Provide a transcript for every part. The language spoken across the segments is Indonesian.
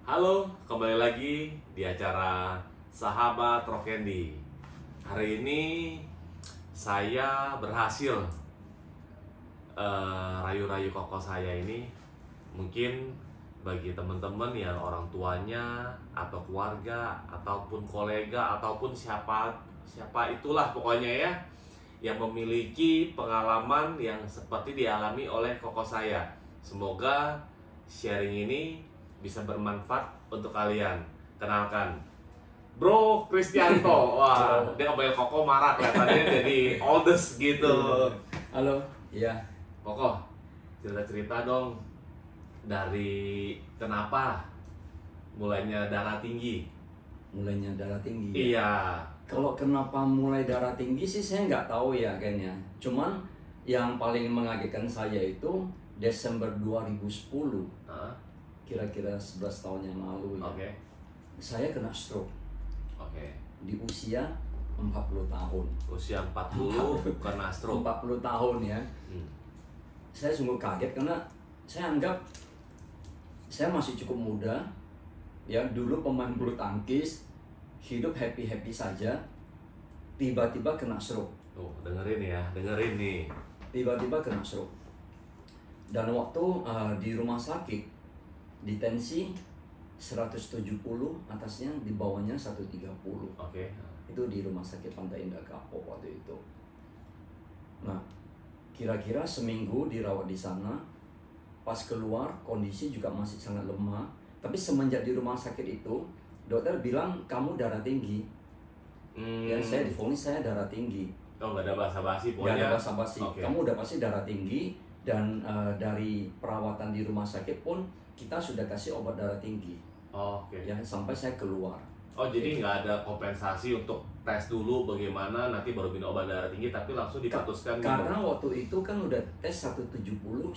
Halo, kembali lagi di acara Sahabat Rock Candy. Hari ini saya berhasil rayu-rayu koko saya ini. Mungkin bagi teman-teman yang orang tuanya atau keluarga ataupun kolega ataupun siapa itulah pokoknya ya, yang memiliki pengalaman yang seperti dialami oleh koko saya. Semoga sharing ini bisa bermanfaat untuk kalian. Kenalkan, Bro Kristianto. Wah, dia kebayang Koko marah kelihatannya jadi oldest gitu. Halo, iya. Koko, cerita-cerita dong dari kenapa mulainya darah tinggi. Mulainya darah tinggi. Iya. Kalau kenapa mulai darah tinggi sih saya nggak tahu ya kayaknya. Cuman yang paling mengagetkan saya itu Desember 2010. Kira-kira 11 tahun yang lalu ya. Oke. Saya kena stroke. Oke. Di usia 40 tahun. Usia 40 kena stroke. 40 tahun ya. Saya sungguh kaget karena saya anggap saya masih cukup muda. Ya, dulu pemain bulu tangkis, hidup happy-happy saja. Tiba-tiba kena stroke. Tuh, dengerin ya, dengerin nih. Tiba-tiba kena stroke. Dan waktu di rumah sakit, di tensi 170, atasnya, di bawahnya 130. Oke. Itu di rumah sakit Pantai Indah Kapok waktu itu. Nah, kira-kira seminggu dirawat di sana. Pas keluar kondisi juga masih sangat lemah. Tapi semenjak di rumah sakit itu, dokter bilang kamu darah tinggi. Ya, saya divonis saya darah tinggi. Oh, nggak ada basa-basi Nggak pokoknya. ada basa-basi. Okay. Kamu udah pasti darah tinggi. Dan dari perawatan di rumah sakit pun kita sudah kasih obat darah tinggi. Oke. Ya, sampai saya keluar. Oh, jadi nggak ada kompensasi untuk tes dulu bagaimana nanti baru minum obat darah tinggi, tapi langsung diputuskan Karena waktu itu kan udah tes 170, 130.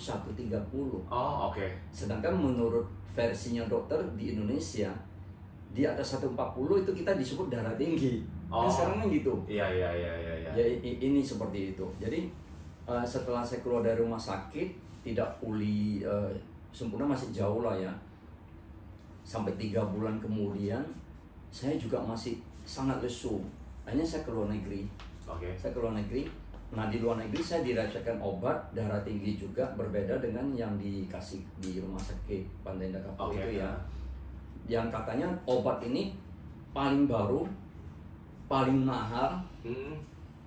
Oh, oke. Sedangkan menurut versinya dokter di Indonesia, di atas 140 itu kita disebut darah tinggi. Oh. Kan sekarang kan gitu. Iya. Ya, ini seperti itu. Jadi setelah saya keluar dari rumah sakit, tidak pulih sempurna, masih jauh lah ya. Sampai 3 bulan kemudian, saya juga masih sangat lesu. Akhirnya saya ke luar negeri. Oke. Saya ke luar negeri. Nah, di luar negeri saya dirasakan obat darah tinggi juga, berbeda dengan yang dikasih di rumah sakit Pantai Indah Kapok itu ya. Yang katanya obat ini paling baru, paling mahal.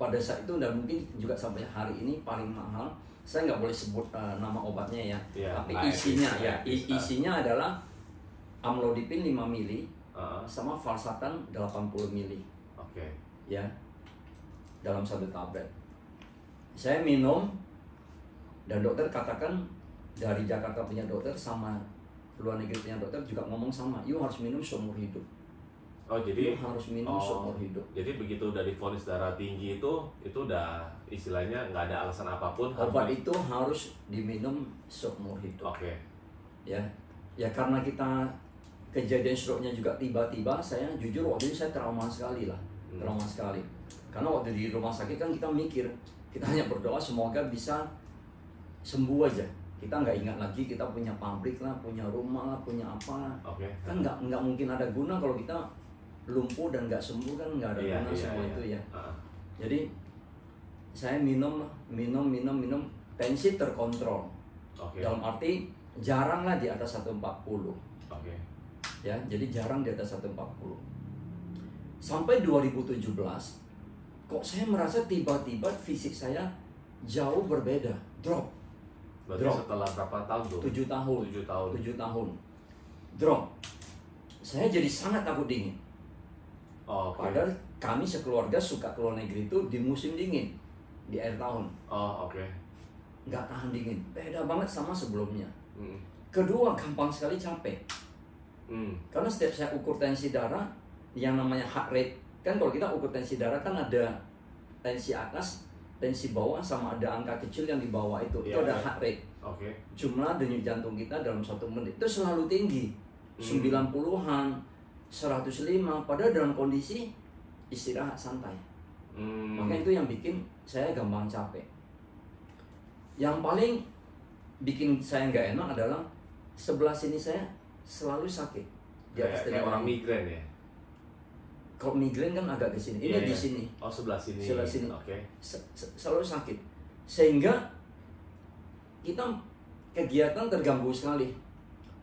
Pada saat itu dan mungkin juga sampai hari ini paling mahal. Saya nggak boleh sebut nama obatnya ya. Tapi isinya adalah amlodipin 5 mili sama valsartan 80 mili. Oke. Ya, dalam 1 tablet. Saya minum dan dokter katakan, dari Jakarta punya dokter sama luar negeri punya dokter juga ngomong sama, you harus minum seumur hidup. Oh, jadi harus minum seumur hidup. Jadi begitu udah divonis darah tinggi itu udah istilahnya nggak ada alasan apapun. Obat itu harus diminum seumur hidup. Oke. Ya karena kita kejadian stroke-nya juga tiba-tiba, saya jujur waktu itu saya trauma sekali lah. Trauma sekali. Karena waktu di rumah sakit kan kita mikir, kita hanya berdoa semoga bisa sembuh aja. Kita nggak ingat lagi kita punya pabrik lah, punya rumah lah, punya apa lah. Oke. Kan nggak mungkin ada guna kalau kita lumpuh dan nggak sembuh, kan nggak ada guna semua itu ya. Jadi saya minum, tensi terkontrol. Dalam arti jarang lah di atas 140. Ya, jadi jarang di atas 140. Sampai 2017, kok saya merasa tiba-tiba fisik saya jauh berbeda, drop. Berarti setelah berapa tahun tuh? 7 tahun. 7 tahun. Drop. Saya jadi sangat takut dingin. Padahal kami sekeluarga suka keluar negeri itu di musim dingin, di akhir tahun. Nggak tahan dingin, beda banget sama sebelumnya. Kedua, gampang sekali capek. Karena setiap saya ukur tensi darah, yang namanya heart rate, kan kalau kita ukur tensi darah kan ada tensi atas, tensi bawah, sama ada angka kecil yang di bawah itu ada heart rate. Jumlah denyut jantung kita dalam 1 menit itu selalu tinggi, 90-an, 105, padahal dalam kondisi istirahat santai. Makanya itu yang bikin saya gampang capek. Yang paling bikin saya nggak enak adalah sebelah sini saya selalu sakit. di atas kayak orang migrain ya. Kalau migrain kan agak ke sini, ini di sini. Oh, sebelah sini. Sebelah sini. Oke. Selalu sakit. Sehingga kita kegiatan terganggu sekali.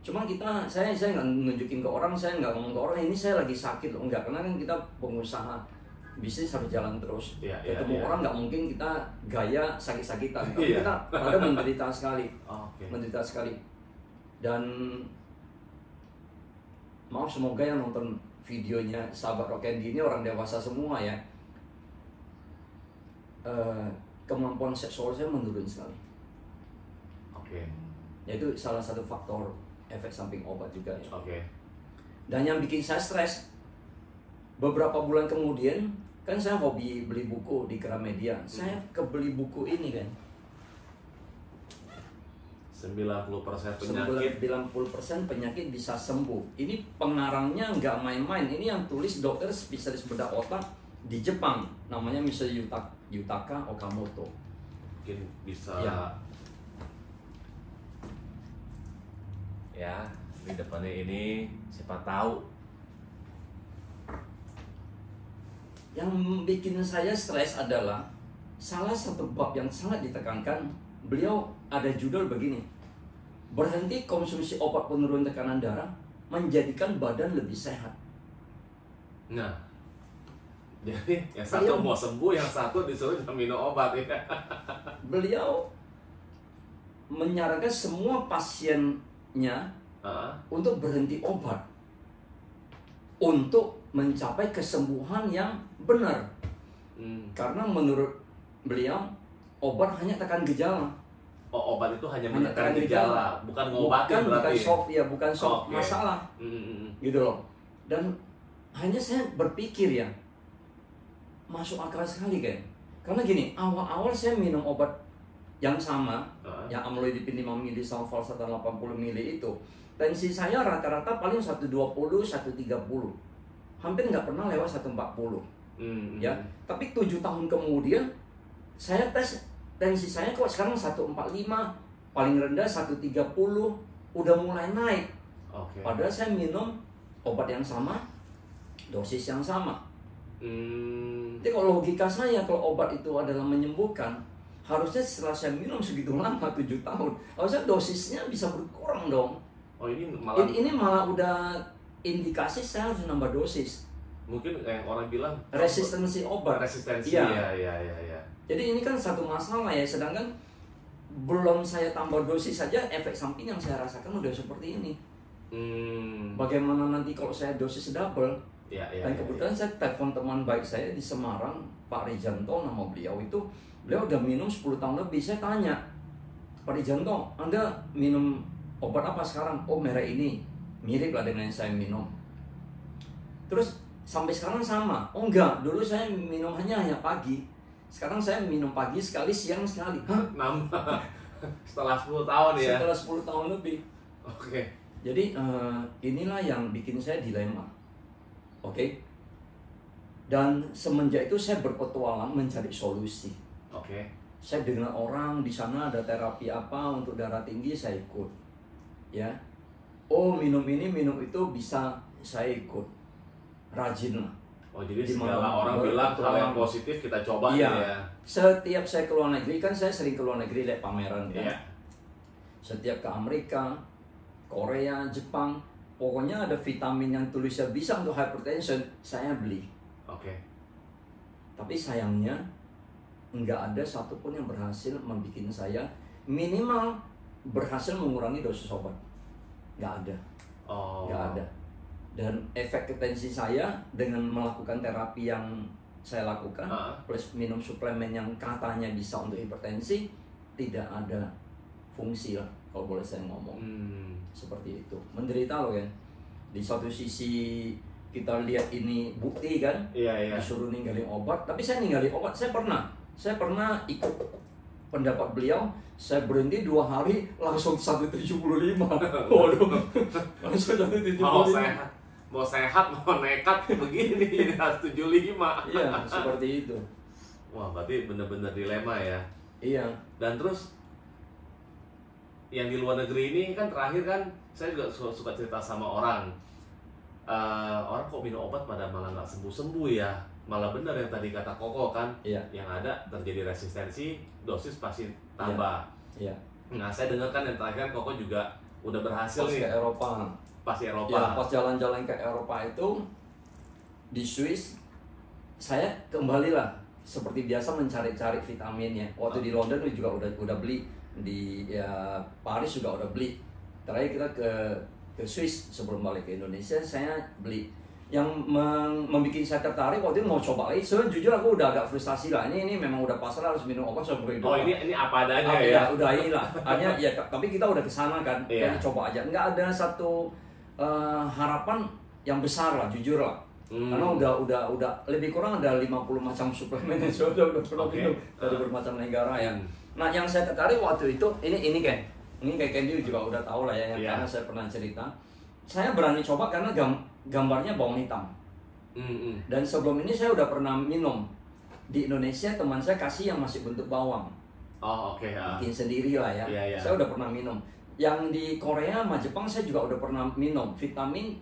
Cuma saya nggak nunjukin ke orang, saya nggak ngomong ke orang ini saya lagi sakit loh, enggak, karena kan kita pengusaha bisnis harus jalan terus. Ketemu orang nggak mungkin kita gaya sakit-sakitan, tapi kita pada menderita sekali, menderita sekali. Dan maaf, semoga yang nonton videonya sahabat Rock Candy ini orang dewasa semua ya. Kemampuan seksual saya menurun sekali. Yaitu salah satu faktor efek samping obat juga ya. Dan yang bikin saya stres, beberapa bulan kemudian kan saya hobi beli buku di Gramedia. Saya kebeli buku ini kan. 90% penyakit. 90% penyakit bisa sembuh. Ini pengarangnya nggak main-main. Ini yang tulis dokter spesialis bedah otak di Jepang. Namanya Mr. Yutaka Okamoto. Mungkin bisa ya di depannya ini siapa tahu. Yang bikin saya stres adalah salah satu bab yang sangat ditekankan. Beliau ada judul begini: berhenti konsumsi obat penurun tekanan darah menjadikan badan lebih sehat. Nah, jadi yang satu mau sembuh, yang satu disuruh minum obat ya. Beliau menyarankan semua pasiennya untuk berhenti obat untuk mencapai kesembuhan yang benar. Karena menurut beliau obat hanya tekan gejala. Oh, obat itu hanya menekan gejala, bukan ngobatin berarti. Bukan solve masalah. Gitu loh. Dan hanya saya berpikir ya, masuk akal sekali kan. Karena gini, awal-awal saya minum obat yang sama, yang amlodipin 5 mili sama valsartan 80 mili itu, tensi saya rata-rata paling 120, 130. Hampir nggak pernah lewat 140. Ya, tapi 7 tahun kemudian saya tes tensi saya kok sekarang 145, paling rendah 130, udah mulai naik. Padahal saya minum obat yang sama, dosis yang sama. Jadi kalau logika saya, kalau obat itu adalah menyembuhkan, harusnya setelah saya minum segitu lama 7 tahun, harusnya dosisnya bisa berkurang dong. Ini malah udah indikasi saya harus nambah dosis. Mungkin yang orang bilang resistensi obat. Ya. Jadi ini kan satu masalah ya, sedangkan belum saya tambah dosis saja efek samping yang saya rasakan udah seperti ini. Bagaimana nanti kalau saya dosis double? Dan kebetulan saya telepon teman baik saya di Semarang, Pak Rijanto nama beliau itu, beliau udah minum 10 tahun lebih. Saya tanya, Pak Rijanto, Anda minum obat apa sekarang? Oh, merek ini, mirip lah dengan yang saya minum. Terus sampai sekarang sama? Oh enggak, dulu saya minum hanya pagi. Sekarang saya minum pagi sekali, siang sekali. Nambah setelah 10 tahun ya? Setelah 10 tahun lebih. Jadi inilah yang bikin saya dilema. Dan semenjak itu saya berpetualang mencari solusi. Saya dengar orang di sana ada terapi apa untuk darah tinggi, saya ikut. Ya. Oh, minum ini, minum itu bisa, saya ikut. Rajin lah. Jadi segala orang bilang hal yang positif kita coba ya. Setiap saya ke luar negeri, kan saya sering ke luar negeri lihat pameran kan. Setiap ke Amerika, Korea, Jepang, pokoknya ada vitamin yang tulisnya bisa untuk hypertension, saya beli. Tapi sayangnya nggak ada satupun yang berhasil membuat saya minimal berhasil mengurangi dosis obat. Nggak ada. Nggak ada. Dan efek ke tensi saya dengan melakukan terapi yang saya lakukan plus minum suplemen yang katanya bisa untuk hipertensi, tidak ada fungsi lah kalau boleh saya ngomong. Seperti itu. Menderita loh kan. Di satu sisi kita lihat ini bukti kan, disuruh ninggalin obat, tapi saya ninggalin obat. Saya pernah ikut pendapat beliau, saya berhenti 2 hari langsung 175. Waduh, langsung 175. Mau sehat, mau nekat begini 175. Iya, seperti itu. Wah, berarti benar-benar dilema ya. Iya. Dan terus yang di luar negeri ini kan terakhir kan saya juga suka cerita sama orang. orang kok minum obat pada malah nggak sembuh-sembuh ya, malah benar yang tadi kata Koko kan, yang ada terjadi resistensi, dosis pasti tambah. Nah saya dengar kan yang terakhir Koko juga udah berhasil pas nih ke Eropa. Pas Eropa. Ya, pas jalan-jalan ke Eropa itu di Swiss, saya kembalilah seperti biasa mencari-cari vitaminnya. Waktu di London juga udah beli, di Paris juga udah beli. Terakhir kita ke Swiss sebelum balik ke Indonesia, saya beli. Yang membuat saya tertarik waktu itu mau coba lagi. Sebenarnya jujur aku udah agak frustasi lah. Ini memang udah pasrah harus minum obat seumur hidup. Oh ini apa adanya ya? Udah inilah. Hanya ya tapi kita udah kesana kan. Kita coba aja. Nggak ada satu harapan yang besar lah, jujur lah. Karena udah lebih kurang ada 50 macam suplemen yang sudah pernah minum dari bermacam negara ya. Nah yang saya tertarik waktu itu ini kayak Candy juga udah tahu lah ya, karena saya pernah cerita. Saya berani coba karena gambarnya bawang hitam. Dan sebelum ini saya udah pernah minum di Indonesia, teman saya kasih yang masih bentuk bawang. Bikin sendiri lah ya. Saya udah pernah minum. Yang di Korea sama Jepang saya juga udah pernah minum vitamin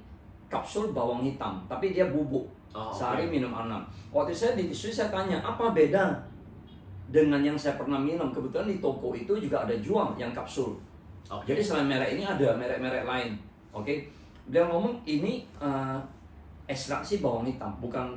kapsul bawang hitam, tapi dia bubuk. Sehari minum 6. Waktu saya di Swiss saya tanya, apa beda dengan yang saya pernah minum? Kebetulan di toko itu juga ada jual yang kapsul. Jadi selain merek ini ada merek-merek lain. Dia ngomong ini ekstraksi bawang hitam, bukan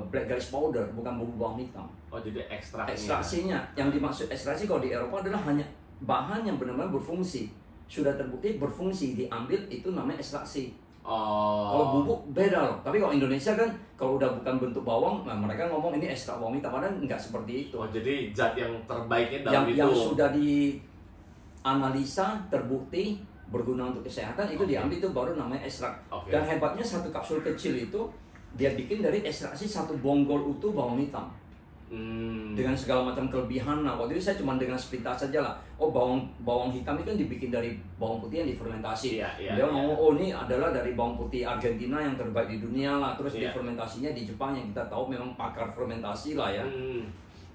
black garlic powder, bukan bubuk bawang hitam. Jadi ekstraksinya. Yang dimaksud ekstraksi kalau di Eropa adalah hanya bahan yang benar-benar berfungsi. Sudah terbukti berfungsi, diambil, itu namanya ekstraksi. Kalau bubuk beda loh. Tapi kalau Indonesia kan kalau udah bukan bentuk bawang, nah mereka ngomong ini ekstrak bawang hitam, padahal nggak seperti itu. Jadi zat yang terbaiknya dalam itu yang sudah dianalisa, terbukti berguna untuk kesehatan, itu diambil, itu baru namanya ekstrak. Dan hebatnya satu kapsul kecil itu dia bikin dari ekstraksi satu bonggol utuh bawang hitam. Dengan segala macam kelebihan. Nah waktu itu saya cuma dengan sepintas saja lah. Bawang hitam itu kan dibikin dari bawang putih yang difermentasi. Dia ngomong ini adalah dari bawang putih Argentina yang terbaik di dunia lah. Terus difermentasinya di Jepang yang kita tahu memang pakar fermentasi lah ya.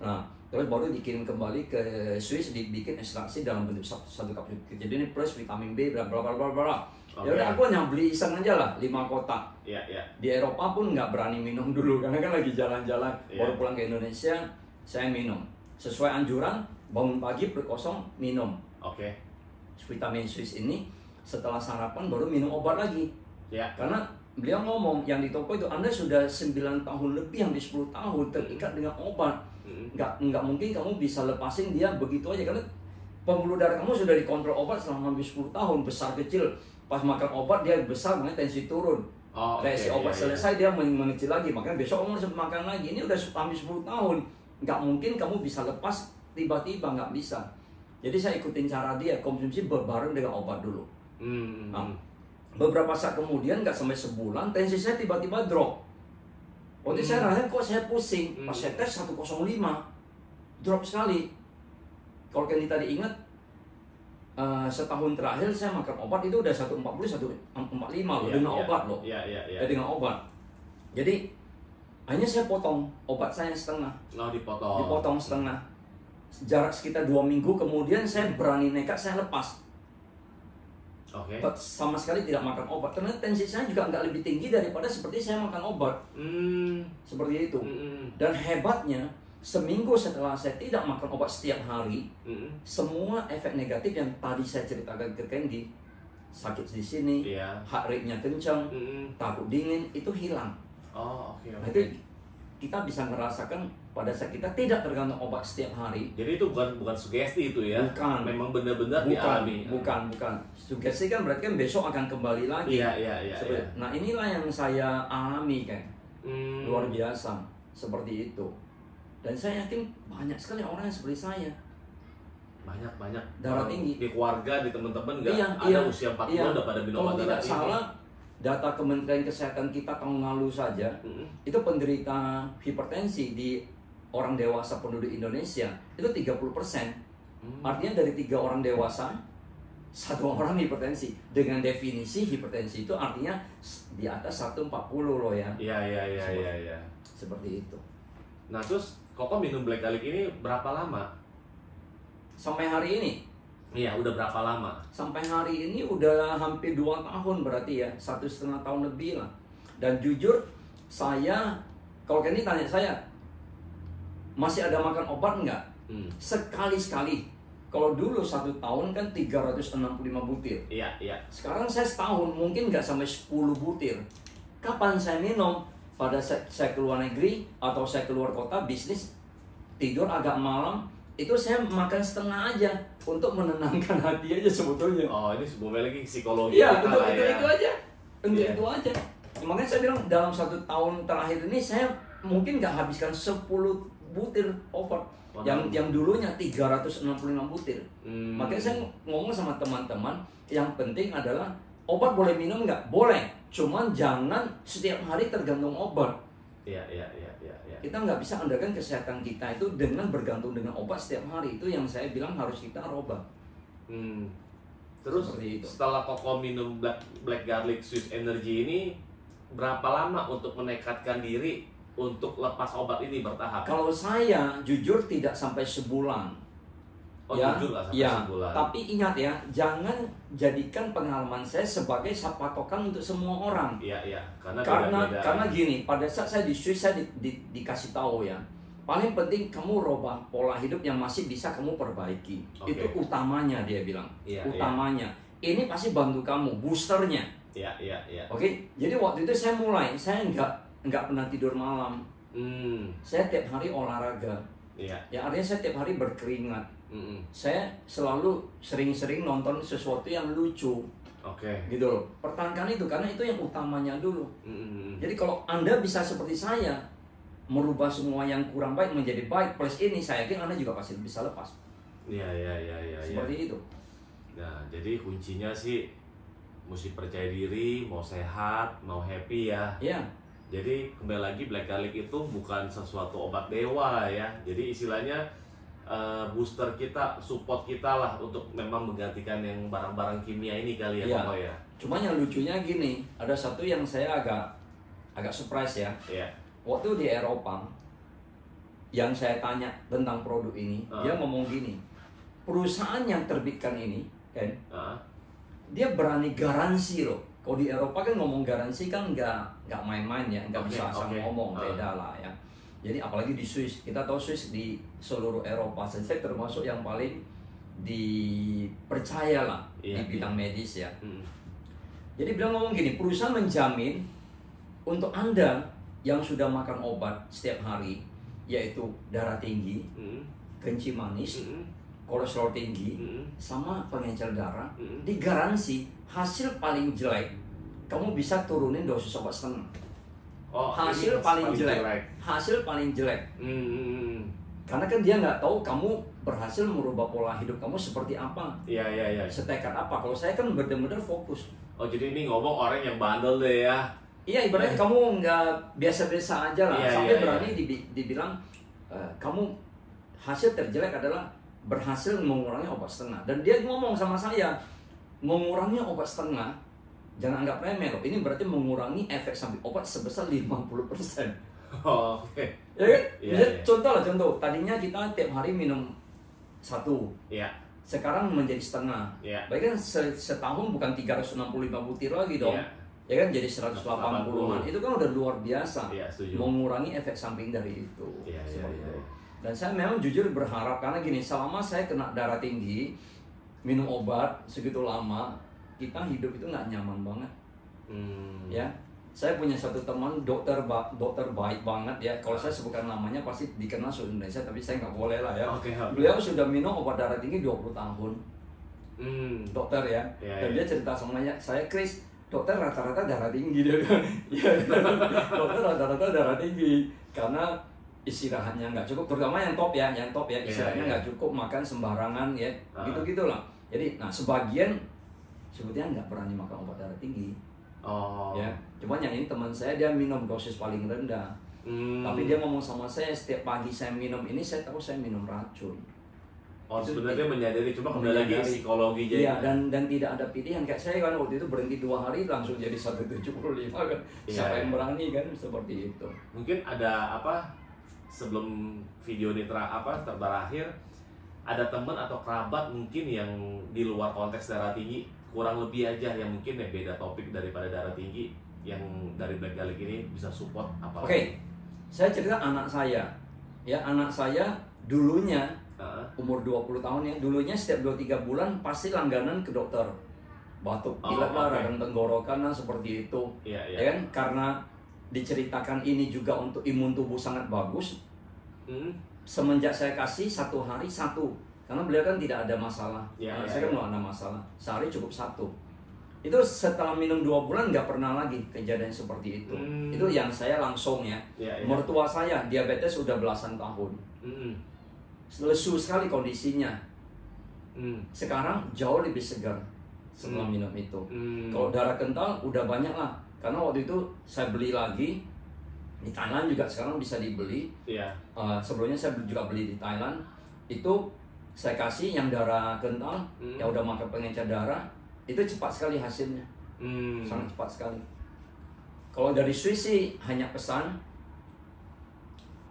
Nah terus baru dikirim kembali ke Swiss, dibikin ekstraksi dalam bentuk satu kapsul. Jadi ini plus vitamin B bla bla bla bla bla. Ya udah aku hanya beli iseng aja lah 5 kotak. Di Eropa pun nggak berani minum dulu karena kan lagi jalan-jalan. Baru pulang ke Indonesia saya minum sesuai anjuran, bangun pagi perut kosong minum. Vitamin Swiss ini setelah sarapan baru minum obat lagi. Karena beliau ngomong yang di toko itu Anda sudah 9 tahun lebih, hampir 10 tahun terikat dengan obat. Nggak mungkin kamu bisa lepasin dia begitu aja, karena pembuluh darah kamu sudah dikontrol obat selama hampir 10 tahun, besar kecil. Pas makan obat dia besar, makanya tensi turun. Reaksi obat selesai dia mengecil lagi, makanya besok kamu harus makan lagi. Ini udah hampir 10 tahun, nggak mungkin kamu bisa lepas tiba-tiba, nggak bisa. Jadi saya ikutin cara dia, konsumsi berbareng dengan obat dulu. Nah, beberapa saat kemudian, nggak sampai sebulan, tensi saya tiba-tiba drop. Waktu saya rasa kok saya pusing, pas saya tes 105, drop sekali. Kalau Candy tadi ingat, setahun terakhir saya makan obat itu udah 140, 145 loh, dengan obat loh. Dengan obat. Jadi hanya saya potong obat saya setengah. Dipotong setengah. Jarak sekitar 2 minggu kemudian saya berani nekat, saya lepas. Sama sekali tidak makan obat. Karena tensi saya juga nggak lebih tinggi daripada seperti saya makan obat. Seperti itu. Dan hebatnya, seminggu setelah saya tidak makan obat setiap hari, semua efek negatif yang tadi saya ceritakan ke Candy, sakit di sini, heart rate-nya kencang, takut dingin, itu hilang. Nah, itu kita bisa merasakan pada saat kita tidak tergantung obat setiap hari. Jadi itu bukan sugesti itu ya? Bukan. Memang benar-benar dialami. Bukan. Sugesti kan berarti kan besok akan kembali lagi. Nah inilah yang saya alami kan. Luar biasa seperti itu. Dan saya yakin banyak sekali orang yang seperti saya. Banyak. Darah tinggi. Di keluarga, di teman-teman ada usia 40 udah pada minum obat. Kalau tidak salah, data Kementerian Kesehatan kita tahun lalu saja, itu penderita hipertensi di orang dewasa penduduk Indonesia itu 30%. Artinya dari 3 orang dewasa, 1 orang hipertensi. Dengan definisi hipertensi itu artinya di atas 140 loh ya. Iya. Seperti itu. Nah terus Koko minum Black Garlic ini berapa lama? Sampai hari ini. Iya, udah berapa lama? Sampai hari ini udah hampir 2 tahun berarti ya, 1,5 tahun lebih lah. Dan jujur saya, kalau Kenny tanya saya, masih ada makan obat nggak? Sekali-sekali. Kalau dulu 1 tahun kan 365 butir. Iya, iya. Sekarang saya setahun mungkin nggak sampai 10 butir. Kapan saya minum? Pada saya keluar negeri atau saya keluar kota bisnis, tidur agak malam, itu saya makan setengah aja untuk menenangkan hati aja sebetulnya. Oh, ini sebenarnya lagi psikologi. Iya, itu aja. Itu aja. Makanya saya bilang dalam 1 tahun terakhir ini saya mungkin nggak habiskan 10 butir obat. Yang dulunya 365 butir. Makanya saya ngomong sama teman-teman, yang penting adalah obat boleh minum nggak? Boleh. Cuman jangan setiap hari tergantung obat. Iya. Kita nggak bisa andalkan kesehatan kita itu dengan bergantung dengan obat setiap hari. Itu yang saya bilang harus kita rubah. Terus setelah Koko minum Black Garlic Swiss Energy ini, berapa lama untuk menekatkan diri untuk lepas obat ini bertahap? Kalau saya jujur tidak sampai sebulan. Oh, jujur lah sampai sebulan. Tapi ingat ya, jangan jadikan pengalaman saya sebagai patokan untuk semua orang. Iya. Karena gini, pada saat saya di Swiss saya dikasih tahu ya, paling penting kamu rubah pola hidup yang masih bisa kamu perbaiki. Okay. Itu utamanya dia bilang. Iya. Ini pasti bantu kamu, boosternya. Iya. Oke, jadi waktu itu saya nggak pernah tidur malam. Saya tiap hari olahraga. Iya. Ya artinya saya tiap hari berkeringat. Saya selalu sering-sering nonton sesuatu yang lucu. Oke. Gitu loh. Pertahankan itu karena itu yang utamanya dulu. Jadi kalau Anda bisa seperti saya merubah semua yang kurang baik menjadi baik plus ini, saya yakin Anda juga pasti bisa lepas. Iya. Seperti itu. Nah, jadi kuncinya sih mesti percaya diri, mau sehat, mau happy ya. Iya. Jadi kembali lagi Black Garlic itu bukan sesuatu obat dewa ya. Jadi istilahnya booster kita, support kita lah untuk memang menggantikan yang barang-barang kimia ini kali ya, Iya. Koko ya. Cuma yang lucunya gini, ada satu yang saya agak surprise ya. Iya. Waktu di Eropa, yang saya tanya tentang produk ini, dia ngomong gini, perusahaan yang terbitkan ini, kan, dia berani garansi loh. Kalau di Eropa kan ngomong garansi kan nggak main-main ya, nggak bisa asal ngomong, beda lah ya. Jadi apalagi di Swiss, kita tahu Swiss di seluruh Eropa, saya termasuk yang paling dipercaya lah di bidang medis ya. Jadi bilang ngomong gini, perusahaan menjamin untuk Anda yang sudah makan obat setiap hari, yaitu darah tinggi, kencing manis, kolesterol tinggi, sama pengencer darah, digaransi hasil paling jelek, kamu bisa turunin dosis obat setengah. Hasil paling jelek. Karena kan dia nggak tahu kamu berhasil merubah pola hidup kamu seperti apa. Iya. Setekad apa. Kalau saya kan benar-benar fokus. Oh, jadi ini ngomong orang yang bandel deh ya. Iya, ibaratnya kamu nggak biasa-biasa aja lah. Sampai berani dibilang kamu hasil terjelek adalah berhasil mengurangi obat setengah. Dan dia ngomong sama saya, mengurangi obat setengah, jangan anggap remeh loh. Ini berarti mengurangi efek samping obat sebesar 50%. Oke. Ya kan? Contoh. Tadinya kita tiap hari minum 1. Iya. Sekarang menjadi setengah. Iya. Berarti kan setahun bukan 365 butir lagi dong. Iya. Ya kan jadi 180-an. Itu kan udah luar biasa. Iya, setuju. Mengurangi efek samping dari itu. Iya. Dan saya memang jujur berharap, karena gini, selama saya kena darah tinggi, minum obat segitu lama, kita hidup itu nggak nyaman banget. Ya, saya punya satu teman dokter baik banget ya. Kalau saya sebutkan namanya pasti dikenal seluruh Indonesia, tapi saya nggak boleh lah ya. Beliau sudah minum obat darah tinggi 20 tahun. Dokter ya. Dan dia cerita sama saya, Chris, dokter rata-rata darah tinggi dia. Dokter rata-rata darah tinggi karena istirahatnya nggak cukup, terutama yang top ya, istirahatnya nggak cukup, makan sembarangan ya, gitu-gitulah. Jadi, nah sebagian sebetulnya nggak berani makan obat darah tinggi. Ya, cuman yang ini teman saya dia minum dosis paling rendah. Tapi dia ngomong sama saya, setiap pagi saya minum ini, saya tahu saya minum racun. Sebenarnya menyadari, cuma kembali lagi psikologi jadi. Iya, dan tidak ada pilihan. Kayak saya kan waktu itu berhenti 2 hari langsung jadi 175 kan. Siapa yang berani kan seperti itu. Mungkin ada apa sebelum video ini terakhir, ada teman atau kerabat mungkin yang di luar konteks darah tinggi, kurang lebih aja yang mungkin ya beda topik daripada darah tinggi, yang dari Black Garlic ini bisa support apa? Oke, saya cerita anak saya. Ya, anak saya dulunya umur 20 tahun ya, dulunya setiap 2-3 bulan pasti langganan ke dokter. Batuk pilek lah, radang tenggorokan lah, seperti itu. Ya kan? Karena diceritakan ini juga untuk imun tubuh sangat bagus. Semenjak saya kasih 1 hari 1, karena beliau kan tidak ada masalah. Saya kan nggak ada masalah, sehari cukup 1. Itu setelah minum 2 bulan nggak pernah lagi kejadian seperti itu. Itu yang saya langsung ya. Mertua saya diabetes udah belasan tahun. Lesu sekali kondisinya. Sekarang jauh lebih segar setelah minum itu. Kalau darah kental udah banyak lah. Karena waktu itu saya beli lagi di Thailand juga, sekarang bisa dibeli. Sebelumnya saya juga beli di Thailand. Itu saya kasih yang darah kental, yang udah makan pengencer darah, itu cepat sekali hasilnya. Sangat cepat sekali. Kalau dari Swiss sih hanya pesan,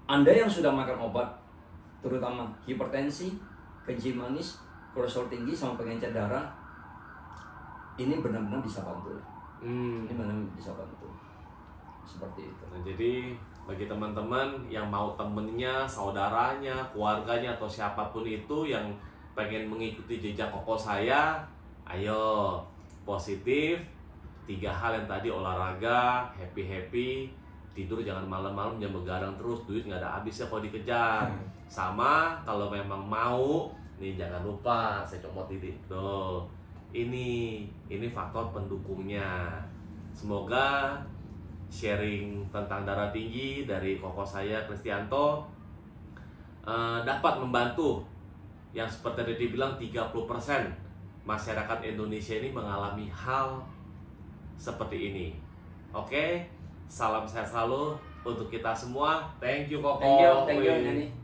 Anda yang sudah makan obat, terutama hipertensi, kencing manis, kolesterol tinggi sama pengencer darah, ini benar-benar bisa bantu. Ini benar-benar bisa bantu. Seperti itu. Nah, jadi bagi teman-teman yang mau temennya, saudaranya, keluarganya atau siapapun itu yang pengen mengikuti jejak koko saya, ayo positif. 3 hal yang tadi: olahraga, happy, tidur jangan malam-malam, jangan begadang terus, duit nggak ada habisnya kalau dikejar. Sama kalau memang mau nih, jangan lupa saya comot ini tuh, ini faktor pendukungnya. Semoga sharing tentang darah tinggi dari koko saya Kristianto dapat membantu yang seperti tadi dibilang 30% masyarakat Indonesia ini mengalami hal seperti ini. Oke, salam sehat selalu untuk kita semua. Thank you Koko. Thank you.